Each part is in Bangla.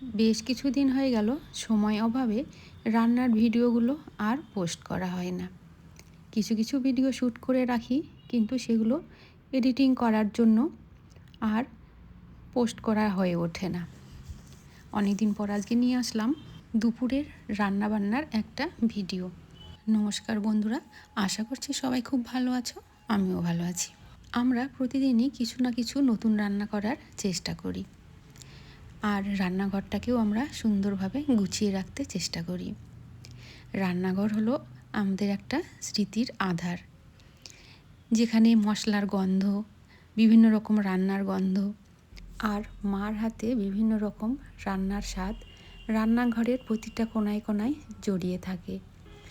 বেশ কিছুদিন হয়ে গেল সময় অভাবে রান্নার ভিডিওগুলো আর পোস্ট করা হয় না। কিছু কিছু ভিডিও শ্যুট করে রাখি, কিন্তু সেগুলো এডিটিং করার জন্য আর পোস্ট করা হয়ে ওঠে না। অনেক দিন পর আজকে নিয়ে আসলাম দুপুরের রান্নাবান্নার একটা ভিডিও। নমস্কার বন্ধুরা, আশা করছি সবাই খুব ভালো আছো, আমিও ভালো আছি। আমরা প্রতিদিনই কিছু না কিছু নতুন রান্না করার চেষ্টা করি, আর রান্নাঘরটাকেও আমরা সুন্দরভাবে গুছিয়ে রাখতে চেষ্টা করি। রান্নাঘর হলো আমাদের একটা স্মৃতির আধার, যেখানে মশলার গন্ধ, বিভিন্ন রকম রান্নার গন্ধ আর মার হাতে বিভিন্ন রকম রান্নার স্বাদ রান্নাঘরের প্রতিটা কোণায় কোণায় জড়িয়ে থাকে।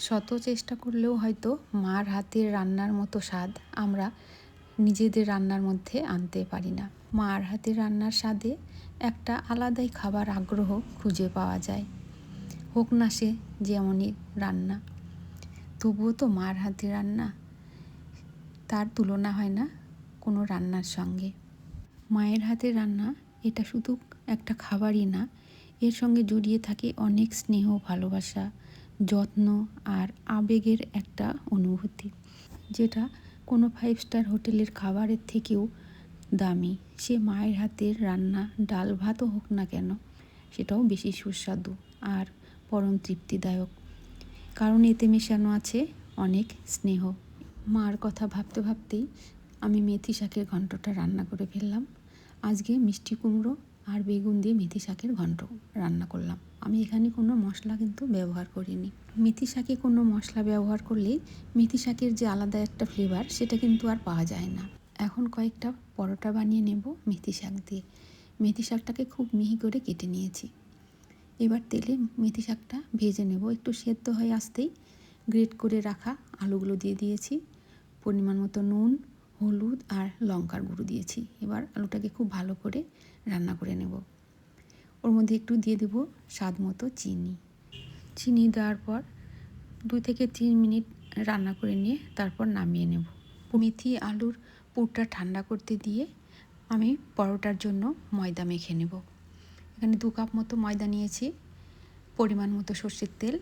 শত চেষ্টা করলেও হয়তো মার হাতের রান্নার মতো স্বাদ আমরা নিজেদের রান্নার মধ্যে আনতে পারি না। মার হাতের রান্নার স্বাদে একটা আলাদাই খাবার আগ্রহ খুঁজে পাওয়া যায়, হোক না সে যেমনই রান্না। তবুও তো মার হাতের রান্না, তার তুলনা হয় না কোনো রান্নার সঙ্গে। মায়ের হাতের রান্না এটা শুধু একটা খাবারই না, এর সঙ্গে জড়িয়ে থাকে অনেক স্নেহ, ভালোবাসা, যত্ন আর আবেগের একটা অনুভূতি, যেটা কোনো 5 স্টার হোটেলের খাবারের থেকেও দামি। সে মায়ের হাতের রান্না ডাল ভাতও হোক না কেন, সেটাও বেশি সুস্বাদু আর পরম তৃপ্তিদায়ক, কারণ এতে মেশানো আছে অনেক স্নেহ। মার কথা ভাবতে ভাবতেই আমি মেথি শাকের ঘন্টটা রান্না করে ফেললাম। আজকে মিষ্টি কুমড়ো আর বেগুন দিয়ে মেথি শাকের ঘন্ট রান্না করলাম। আমি এখানে কোনো মশলা কিন্তু ব্যবহার করিনি। মেথি শাকে কোনো মশলা ব্যবহার করলেই মেথি শাকের যে আলাদা একটা ফ্লেভার, সেটা কিন্তু আর পাওয়া যায় না। এখন কয়েকটা পরোটা বানিয়ে নেব মেথি শাক দিয়ে। মেথি শাকটাকে খুব মিহি করে কেটে নিয়েছি। এবার তেলে মেথি শাকটা ভেজে নেব। একটু সেদ্ধ হয়ে আসতেই গ্রেট করে রাখা আলুগুলো দিয়ে দিয়েছি। পরিমাণ মতো নুন, হলুদ আর লঙ্কার গুঁড়ো দিয়েছি। এবার আলুটাকে খুব ভালো করে রান্না করে নেব। ওর মধ্যে একটু দিয়ে দেব স্বাদ মতো চিনি। চিনি দেওয়ার পর 2 থেকে 3 মিনিট রান্না করে নিয়ে তারপর নামিয়ে নেব। মেথি আলুর পুরটা ঠান্ডা করতে দিয়ে আমি পরোটার জন্য ময়দা মেখে নেব। এখানে 2 কাপ মতো ময়দা নিয়েছি। পরিমাণ মতো সর্ষের তেল,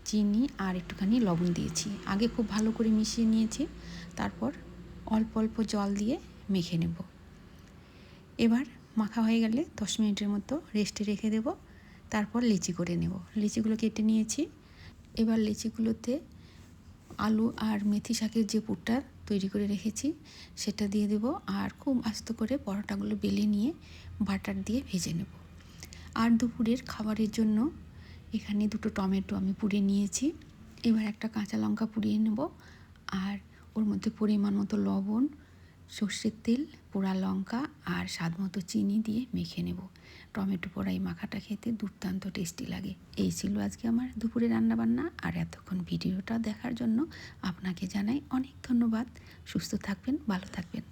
চিনি আর একটুখানি লবণ দিয়েছি। আগে খুব ভালো করে মিশিয়ে নিয়েছি, তারপর অল্প অল্প জল দিয়ে মেখে নেব। এবার মাখা হয়ে গেলে 10 মিনিটের মতো রেস্টে রেখে দেব। তারপর লেচি করে নেব। লেচিগুলো কেটে নিয়েছি। এবার লেচিগুলোতে আলু আর মেথি শাকের যে পুরটা তৈরি করে রেখেছি সেটা দিয়ে দেব, আর খুব আস্তে করে পরোটাগুলো বেলে নিয়ে বাটার দিয়ে ভেজে নেব। আর দুপুরের খাবারের জন্য এখানে 2টো টমেটো আমি পুড়ে নিয়েছি। এবার একটা কাঁচা লঙ্কা পুড়িয়ে নেব, আর ওর মধ্যে পরিমাণ মতো লবণ, সর্ষের তেল, পোড়া লঙ্কা আর স্বাদ মতো চিনি দিয়ে মেখে নেব। টমেটো পোড়া এই মাখাটা খেতে দুর্দান্ত টেস্টি লাগে। এই ছিল আজকে আমার দুপুরে রান্নাবান্না, আর এতক্ষণ ভিডিওটা দেখার জন্য আপনাকে জানাই অনেক ধন্যবাদ। সুস্থ থাকবেন, ভালো থাকবেন।